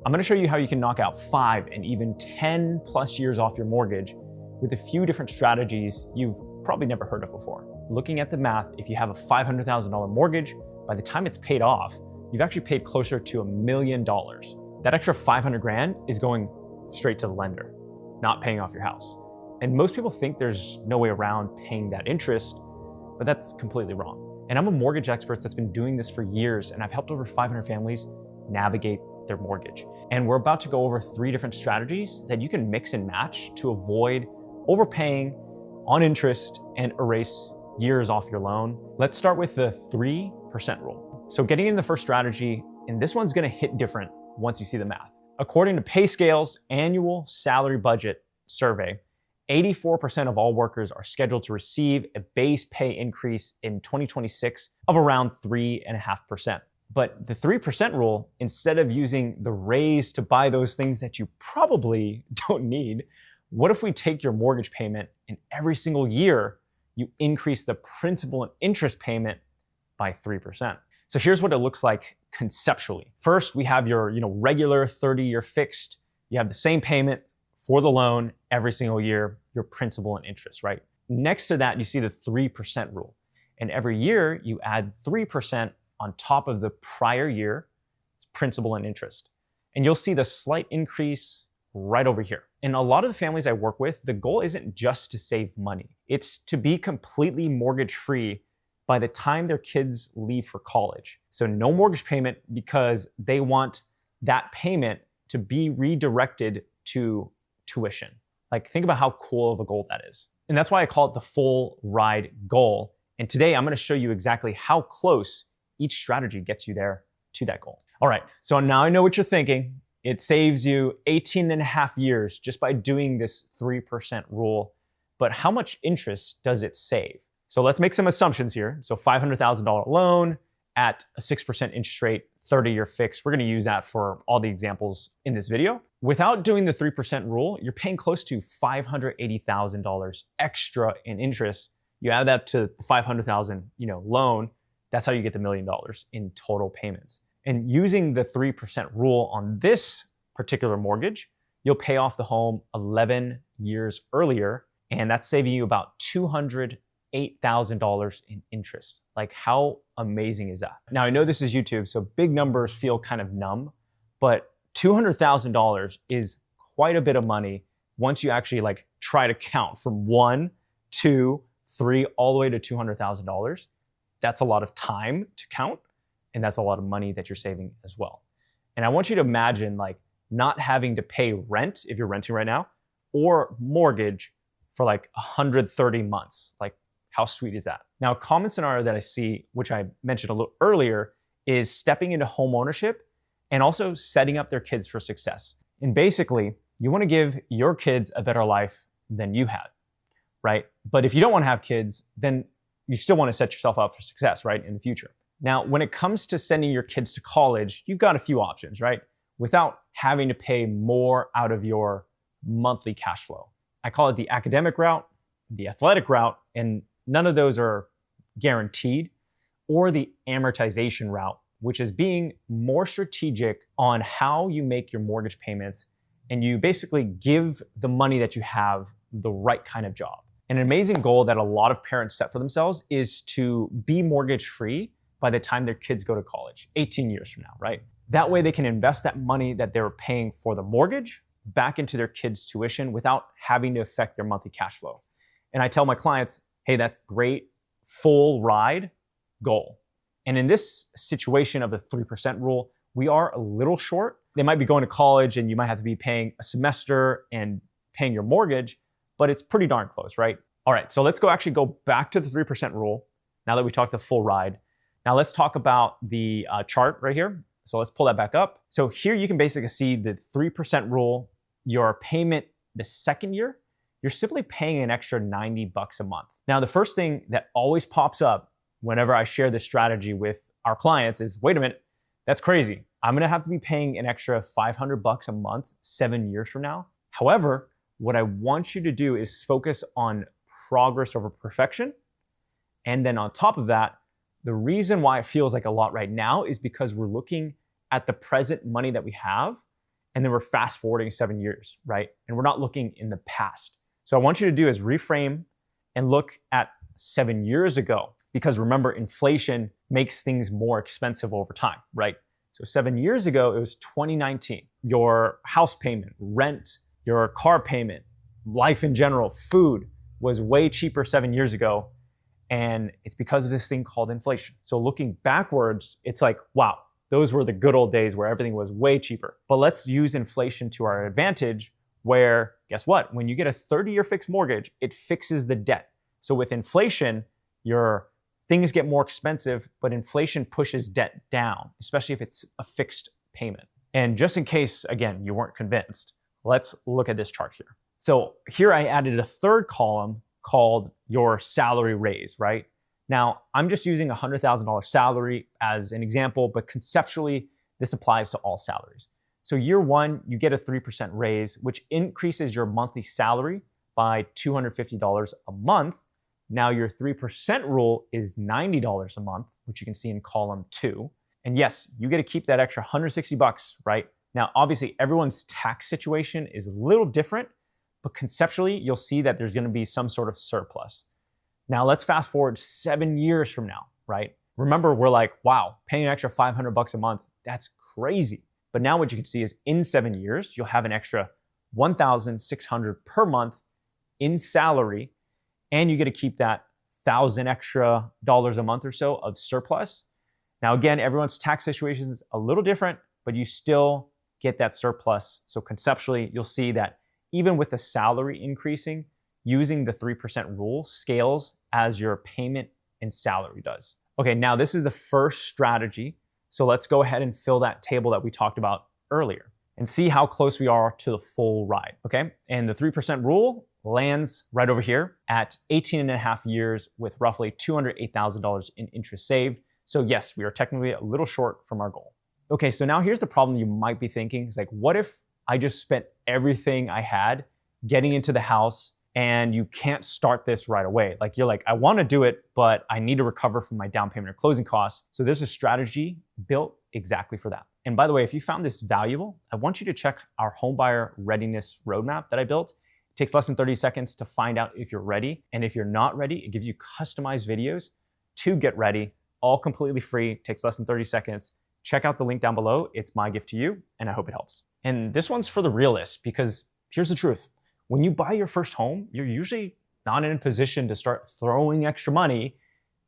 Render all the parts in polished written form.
I'm gonna show you how you can knock out 5 and even 10 plus years off your mortgage with a few different strategies you've probably never heard of before. Looking at the math, if you have a $500,000 mortgage, by the time it's paid off, you've actually paid closer to $1 million. That extra 500 grand is going straight to the lender, not paying off your house. And most people think there's no way around paying that interest, but that's completely wrong. And I'm a mortgage expert that's been doing this for years, and I've helped over 500 families navigate their mortgage. And we're about to go over 3 different strategies that you can mix and match to avoid overpaying on interest and erase years off your loan. Let's start with the 3% rule. So getting into the first strategy, and this one's gonna hit different once you see the math. According to PayScale's annual salary budget survey, 84% of all workers are scheduled to receive a base pay increase in 2026 of around 3.5%. But the 3% rule, instead of using the raise to buy those things that you probably don't need, what if we take your mortgage payment and every single year you increase the principal and interest payment by 3%? So here's what it looks like conceptually. First, we have your regular 30-year fixed. You have the same payment for the loan every single year, your principal and interest, right? Next to that, you see the 3% rule. And every year you add 3% on top of the prior year principal and interest. And you'll see the slight increase right over here. In a lot of the families I work with, the goal isn't just to save money. It's to be completely mortgage free by the time their kids leave for college. So no mortgage payment, because they want that payment to be redirected to tuition. Like, think about how cool of a goal that is. And that's why I call it the full ride goal. And today I'm gonna show you exactly how close each strategy gets you there to that goal. All right, so now I know what you're thinking. It saves you 18 and a half years just by doing this 3% rule. But how much interest does it save? So let's make some assumptions here. So $500,000 loan at a 6% interest rate, 30-year fixed. We're gonna use that for all the examples in this video. Without doing the 3% rule, you're paying close to $580,000 extra in interest. You add that to the $500,000 loan, that's how you get the $1 million in total payments. And using the 3% rule on this particular mortgage, you'll pay off the home 11 years earlier, and that's saving you about $208,000 in interest. Like, how amazing is that? Now, I know this is YouTube, so big numbers feel kind of numb, but $200,000 is quite a bit of money once you actually try to count from 1, 2, 3, all the way to $200,000. That's a lot of time to count, and that's a lot of money that you're saving as well. And I want you to imagine not having to pay rent if you're renting right now, or mortgage for 130 months. How sweet is that? Now, a common scenario that I see, which I mentioned a little earlier, is stepping into home ownership and also setting up their kids for success. And basically, you want to give your kids a better life than you had, right? But if you don't want to have kids, then you still want to set yourself up for success, right, in the future. Now, when it comes to sending your kids to college, you've got a few options, right? Without having to pay more out of your monthly cash flow. I call it the academic route, the athletic route, and none of those are guaranteed, or the amortization route, which is being more strategic on how you make your mortgage payments, and you basically give the money that you have the right kind of job. An amazing goal that a lot of parents set for themselves is to be mortgage free by the time their kids go to college, 18 years from now, right? That way they can invest that money that they're paying for the mortgage back into their kids' tuition without having to affect their monthly cash flow. And I tell my clients, hey, that's great, full ride goal. And in this situation of the 3% rule, we are a little short. They might be going to college and you might have to be paying a semester and paying your mortgage, but it's pretty darn close, right? All right, so let's actually go back to the 3% rule now that we talked the full ride. Now let's talk about the chart right here. So let's pull that back up. So here you can basically see the 3% rule. Your payment the second year, you're simply paying an extra $90 a month. Now, the first thing that always pops up whenever I share this strategy with our clients is, wait a minute, that's crazy. I'm gonna have to be paying an extra $500 a month 7 years from now. However, what I want you to do is focus on progress over perfection. And then on top of that, the reason why it feels like a lot right now is because we're looking at the present money that we have and then we're fast forwarding 7 years, right? And we're not looking in the past. So I want you to do is reframe and look at 7 years ago, because remember, inflation makes things more expensive over time, right? So 7 years ago, it was 2019. Your house payment, rent, your car payment, life in general, food was way cheaper 7 years ago. And it's because of this thing called inflation. So looking backwards, it's like, wow, those were the good old days where everything was way cheaper. But let's use inflation to our advantage, where guess what? When you get a 30-year fixed mortgage, it fixes the debt. So with inflation, your things get more expensive, but inflation pushes debt down, especially if it's a fixed payment. And just in case, again, you weren't convinced, let's look at this chart here. So here I added a third column called your salary raise, right? Now, I'm just using a $100,000 salary as an example, but conceptually, this applies to all salaries. So year one, you get a 3% raise, which increases your monthly salary by $250 a month. Now your 3% rule is $90 a month, which you can see in column 2. And yes, you get to keep that extra $160, right? Now, obviously, everyone's tax situation is a little different, but conceptually, you'll see that there's going to be some sort of surplus. Now, let's fast forward 7 years from now, right? Remember, we're like, wow, paying an extra $500 a month, that's crazy. But now what you can see is in 7 years, you'll have an extra $1,600 per month in salary, and you get to keep that $1,000 extra a month or so of surplus. Now, again, everyone's tax situation is a little different, but you still get that surplus. So conceptually, you'll see that even with the salary increasing, using the 3% rule scales as your payment and salary does. Okay, now this is the first strategy. So let's go ahead and fill that table that we talked about earlier and see how close we are to the full ride, okay? And the 3% rule lands right over here at 18 and a half years with roughly $208,000 in interest saved. So yes, we are technically a little short from our goal. Okay, so now here's the problem you might be thinking. It's like, what if I just spent everything I had getting into the house and you can't start this right away? Like, you're like, I want to do it, but I need to recover from my down payment or closing costs. So there's a strategy built exactly for that. And by the way, if you found this valuable, I want you to check our homebuyer readiness roadmap that I built. It takes less than 30 seconds to find out if you're ready. And if you're not ready, it gives you customized videos to get ready, all completely free. It takes less than 30 seconds. Check out the link down below. It's my gift to you, and I hope it helps. And this one's for the realists, because here's the truth. When you buy your first home, you're usually not in a position to start throwing extra money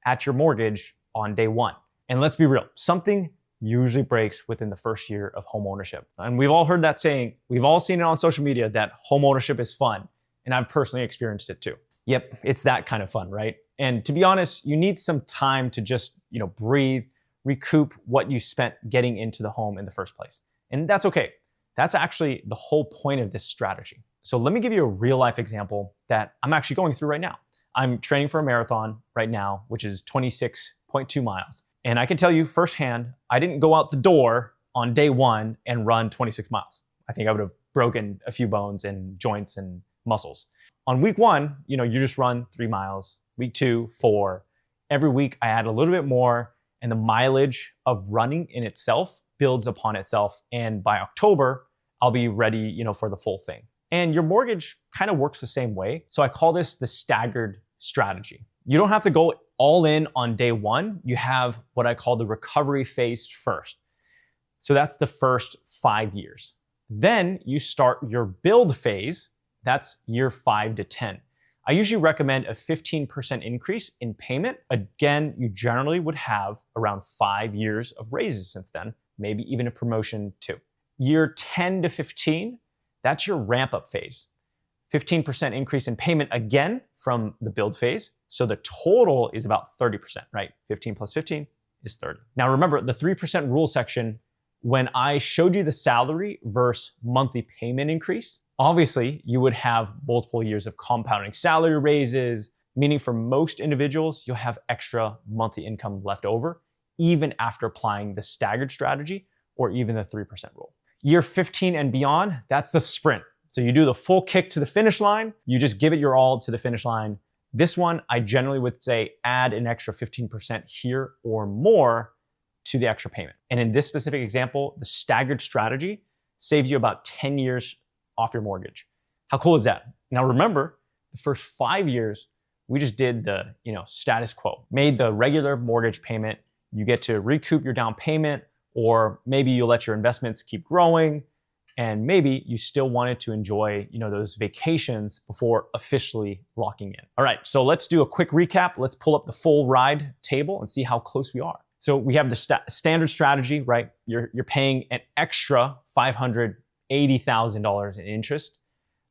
at your mortgage on day one. And let's be real, something usually breaks within the first year of home ownership. And we've all heard that saying, we've all seen it on social media that home ownership is fun. And I've personally experienced it too. Yep, it's that kind of fun, right? And to be honest, you need some time to just, breathe, recoup what you spent getting into the home in the first place. And that's okay. That's actually the whole point of this strategy. So let me give you a real life example that I'm actually going through right now. I'm training for a marathon right now, which is 26.2 miles. And I can tell you firsthand, I didn't go out the door on day one and run 26 miles. I think I would have broken a few bones and joints and muscles. On week one, you just run 3 miles. Week 2, 4. Every week I add a little bit more, and the mileage of running in itself builds upon itself. And by October, I'll be ready, for the full thing. And your mortgage kind of works the same way. So I call this the staggered strategy. You don't have to go all in on day one. You have what I call the recovery phase first. So that's the first 5 years. Then you start your build phase. That's year 5 to 10. I usually recommend a 15% increase in payment. Again, you generally would have around 5 years of raises since then, maybe even a promotion too. Year 10 to 15, that's your ramp up phase. 15% increase in payment again from the build phase. So the total is about 30%, right? 15 plus 15 is 30. Now remember the 3% rule section, when I showed you the salary versus monthly payment increase, obviously you would have multiple years of compounding salary raises, meaning for most individuals, you'll have extra monthly income left over, even after applying the staggered strategy or even the 3% rule. Year 15 and beyond, that's the sprint. So you do the full kick to the finish line. You just give it your all to the finish line. This one, I generally would say add an extra 15% here or more to the extra payment. And in this specific example, the staggered strategy saves you about 10 years off your mortgage. How cool is that? Now remember, the first 5 years, we just did the status quo, made the regular mortgage payment. You get to recoup your down payment, or maybe you let your investments keep growing, and maybe you still wanted to enjoy those vacations before officially locking in. All right, so let's do a quick recap. Let's pull up the full ride table and see how close we are. So we have the standard strategy, right? You're paying an extra $580,000 in interest.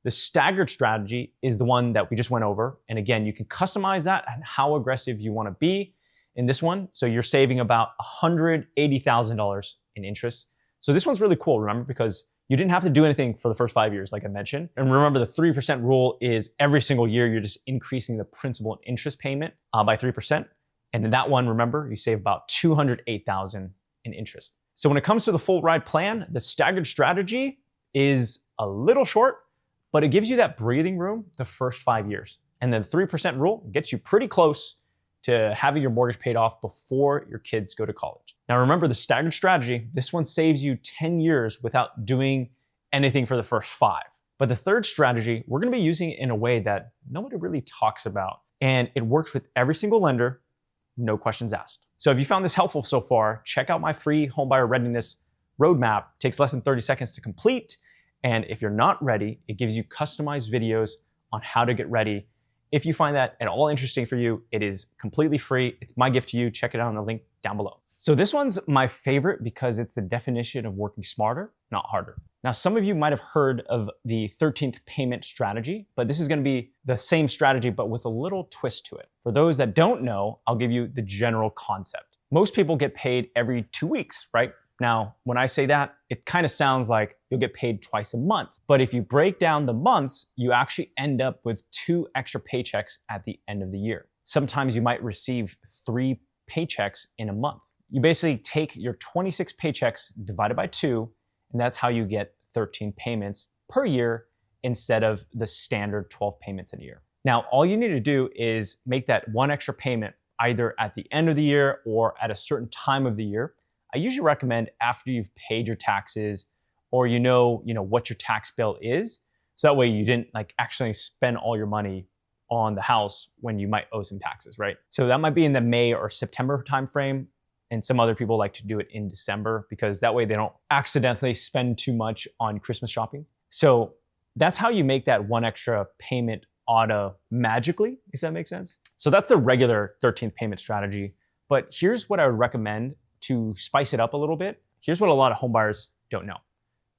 The staggered strategy is the one that we just went over. And again, you can customize that and how aggressive you want to be in this one. So you're saving about $180,000 in interest. So this one's really cool, remember, because you didn't have to do anything for the first 5 years, like I mentioned. And remember, the 3% rule is every single year, you're just increasing the principal and interest payment by 3%. And in that one, remember, you save about $208,000 in interest. So when it comes to the full ride plan, the staggered strategy is a little short, but it gives you that breathing room the first 5 years. And then the 3% rule gets you pretty close to having your mortgage paid off before your kids go to college. Now remember, the staggered strategy, this one saves you 10 years without doing anything for the first 5. But the third strategy, we're gonna be using it in a way that nobody really talks about. And it works with every single lender, no questions asked. So if you found this helpful so far, check out my free homebuyer readiness roadmap. It takes less than 30 seconds to complete. And if you're not ready, it gives you customized videos on how to get ready. If you find that at all interesting for you, it is completely free. It's my gift to you. Check it out on the link down below. So this one's my favorite because it's the definition of working smarter, not harder. Now, some of you might have heard of the 13th payment strategy, but this is going to be the same strategy, but with a little twist to it. For those that don't know, I'll give you the general concept. Most people get paid every 2 weeks, right? Now, when I say that, it kind of sounds like you'll get paid twice a month. But if you break down the months, you actually end up with 2 extra paychecks at the end of the year. Sometimes you might receive 3 paychecks in a month. You basically take your 26 paychecks divided by 2, and that's how you get 13 payments per year instead of the standard 12 payments in a year. Now, all you need to do is make that 1 extra payment either at the end of the year or at a certain time of the year. I usually recommend after you've paid your taxes, or you know what your tax bill is. So that way you didn't actually spend all your money on the house when you might owe some taxes, right? So that might be in the May or September timeframe. And some other people like to do it in December because that way they don't accidentally spend too much on Christmas shopping. So that's how you make that 1 extra payment auto magically, if that makes sense. So that's the regular 13th payment strategy. But here's what I would recommend to spice it up a little bit. Here's what a lot of homebuyers don't know.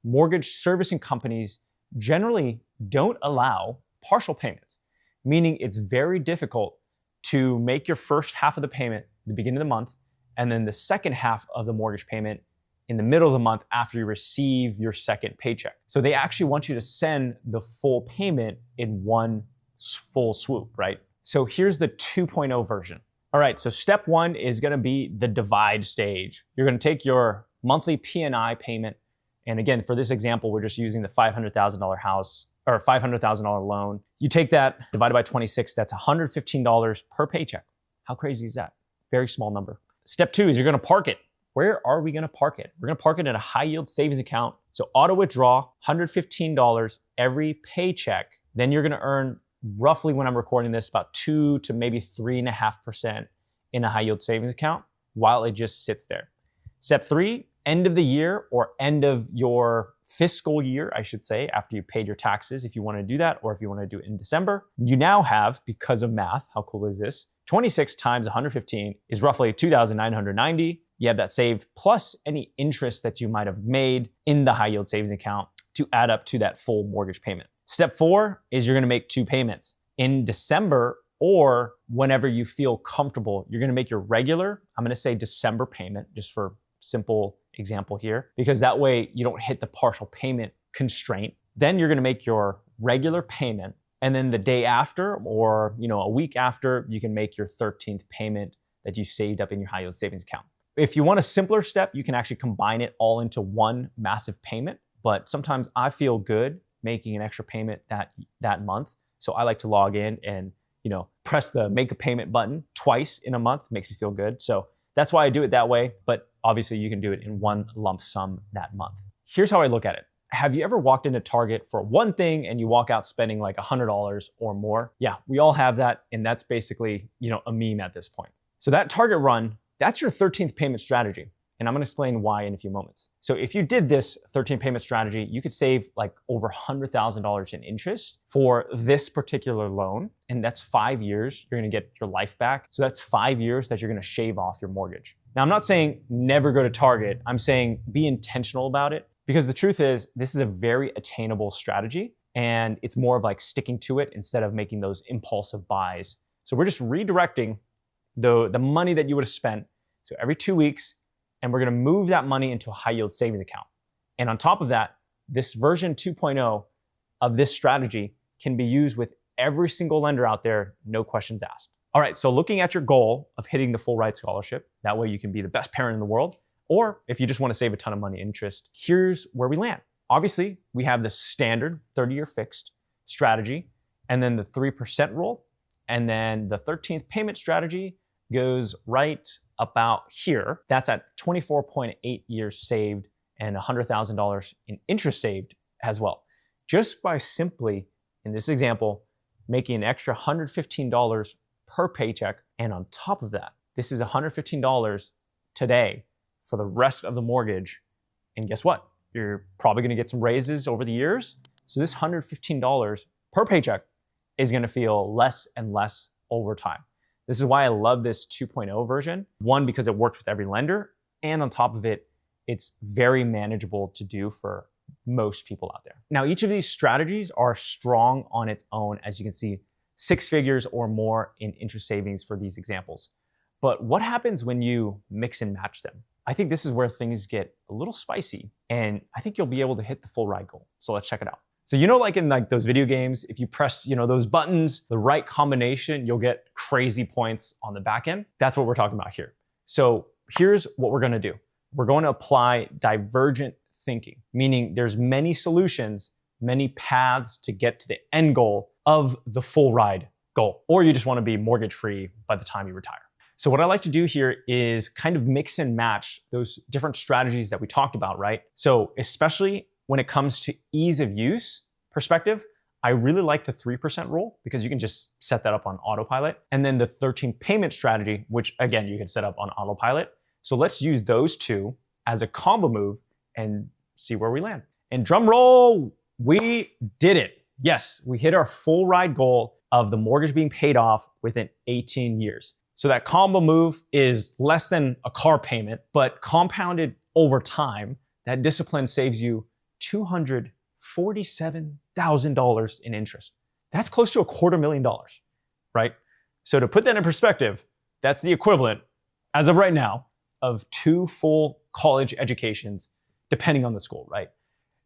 Mortgage servicing companies generally don't allow partial payments, meaning it's very difficult to make your first half of the payment at the beginning of the month, and then the second half of the mortgage payment in the middle of the month after you receive your second paycheck. So they actually want you to send the full payment in one full swoop, right? So here's the 2.0 version. All right, so step 1 is gonna be the divide stage. You're gonna take your monthly P&I payment, and again, for this example, we're just using the $500,000 house or $500,000 loan. You take that divided by 26, that's $115 per paycheck. How crazy is that? Very small number. Step 2 is you're gonna park it. Where are we gonna park it? We're gonna park it in a high yield savings account. So auto withdraw, $115 every paycheck. Then you're gonna earn roughly, when I'm recording this, about 2 to maybe 3.5% in a high yield savings account while it just sits there. Step 3, end of the year or end of your fiscal year, I should say, after you paid your taxes, if you want to do that, or if you want to do it in December, you now have, because of math, how cool is this? 26 times 115 is roughly 2,990. You have that saved plus any interest that you might have made in the high yield savings account to add up to that full mortgage payment. Step 4 is you're gonna make 2 payments. In December or whenever you feel comfortable, you're gonna make your regular, I'm gonna say December payment, just for simple example here, because that way you don't hit the partial payment constraint. Then you're gonna make your regular payment, and then the day after or a week after, you can make your 13th payment that you saved up in your high yield savings account. If you want a simpler step, you can actually combine it all into one massive payment, but sometimes I feel good making an extra payment that month. So I like to log in and press the make a payment button twice in a month. Makes me feel good. So that's why I do it that way. But obviously you can do it in one lump sum that month. Here's how I look at it. Have you ever walked into Target for one thing and you walk out spending like $100 or more? Yeah, we all have that. And that's basically, a meme at this point. So that Target run, that's your 13th payment strategy. And I'm gonna explain why in a few moments. So if you did this 13 payment strategy, you could save like over $100,000 in interest for this particular loan. And that's 5 years, you're gonna get your life back. So that's 5 years that you're gonna shave off your mortgage. Now, I'm not saying never go to Target. I'm saying be intentional about it, because the truth is this is a very attainable strategy and it's more of like sticking to it instead of making those impulsive buys. So we're just redirecting the money that you would have spent. So every 2 weeks, and we're gonna move that money into a high yield savings account. And on top of that, this version 2.0 of this strategy can be used with every single lender out there, no questions asked. All right, so looking at your goal of hitting the full ride scholarship, that way you can be the best parent in the world, or if you just wanna save a ton of money interest, here's where we land. Obviously, we have the standard 30-year fixed strategy, and then the 3% rule, and then the 13th payment strategy goes right about here. That's at 24.8 years saved and $100,000 in interest saved as well. Just by simply, in this example, making an extra $115 per paycheck. And on top of that, this is $115 today for the rest of the mortgage. And guess what? You're probably gonna get some raises over the years. So this $115 per paycheck is gonna feel less and less over time. This is why I love this 2.0 version. One, because it works with every lender. And on top of it, it's very manageable to do for most people out there. Now, each of these strategies are strong on its own. As you can see, 6 figures or more in interest savings for these examples. But what happens when you mix and match them? I think this is where things get a little spicy, and I think you'll be able to hit the full ride goal. So let's check it out. So like in like those video games, if you press those buttons, the right combination, you'll get crazy points on the back end. That's what we're talking about here. So here's what we're gonna do. We're going to apply divergent thinking, meaning there's many solutions, many paths to get to the end goal of the full ride goal, or you just wanna be mortgage free by the time you retire. So what I like to do here is kind of mix and match those different strategies that we talked about, right? So especially when it comes to ease of use perspective, I really like the 3% rule because you can just set that up on autopilot. And then the 13 payment strategy, which again, you can set up on autopilot. So let's use those two as a combo move and see where we land. And drum roll, we did it. Yes, we hit our full ride goal of the mortgage being paid off within 18 years. So that combo move is less than a car payment, but compounded over time, that discipline saves you $247,000 in interest. That's close to $250,000, right? So to put that in perspective, that's the equivalent, as of right now, of 2 full college educations, depending on the school, right?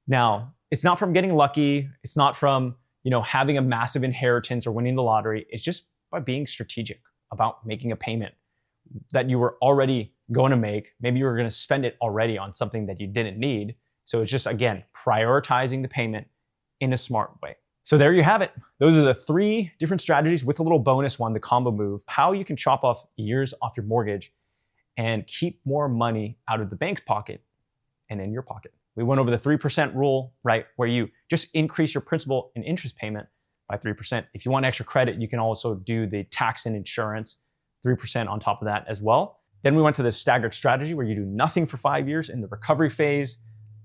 Now, it's not from getting lucky. It's not from, having a massive inheritance or winning the lottery. It's just by being strategic about making a payment that you were already going to make. Maybe you were going to spend it already on something that you didn't need. So it's just, again, prioritizing the payment in a smart way. So there you have it. Those are the 3 different strategies with a little bonus one, the combo move, how you can chop off years off your mortgage and keep more money out of the bank's pocket and in your pocket. We went over the 3% rule, right? Where you just increase your principal and interest payment by 3%. If you want extra credit, you can also do the tax and insurance, 3% on top of that as well. Then we went to the staggered strategy where you do nothing for 5 years in the recovery phase.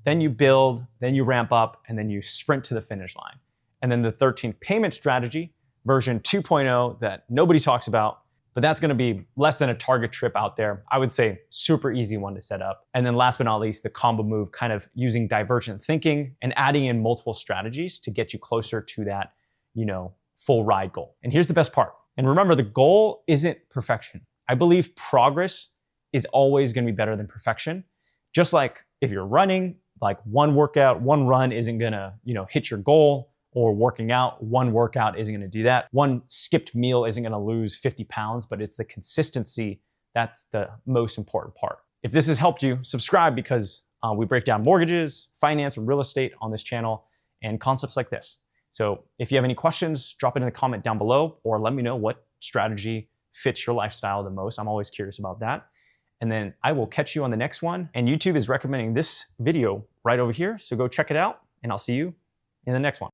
Then you build, then you ramp up, and then you sprint to the finish line. And then the 13th payment strategy, version 2.0 that nobody talks about, but that's gonna be less than a Target trip out there. I would say super easy one to set up. And then last but not least, the combo move, kind of using divergent thinking and adding in multiple strategies to get you closer to that, full ride goal. And here's the best part. And remember, the goal isn't perfection. I believe progress is always gonna be better than perfection. Just like if you're running, like one workout, one run isn't gonna, hit your goal, or working out, one workout isn't gonna do that. One skipped meal isn't gonna lose 50 pounds, but it's the consistency that's the most important part. If this has helped you, subscribe because we break down mortgages, finance, and real estate on this channel and concepts like this. So if you have any questions, drop it in the comment down below or let me know what strategy fits your lifestyle the most. I'm always curious about that. And then I will catch you on the next one. And YouTube is recommending this video right over here, so go check it out. and I'll see you in the next one.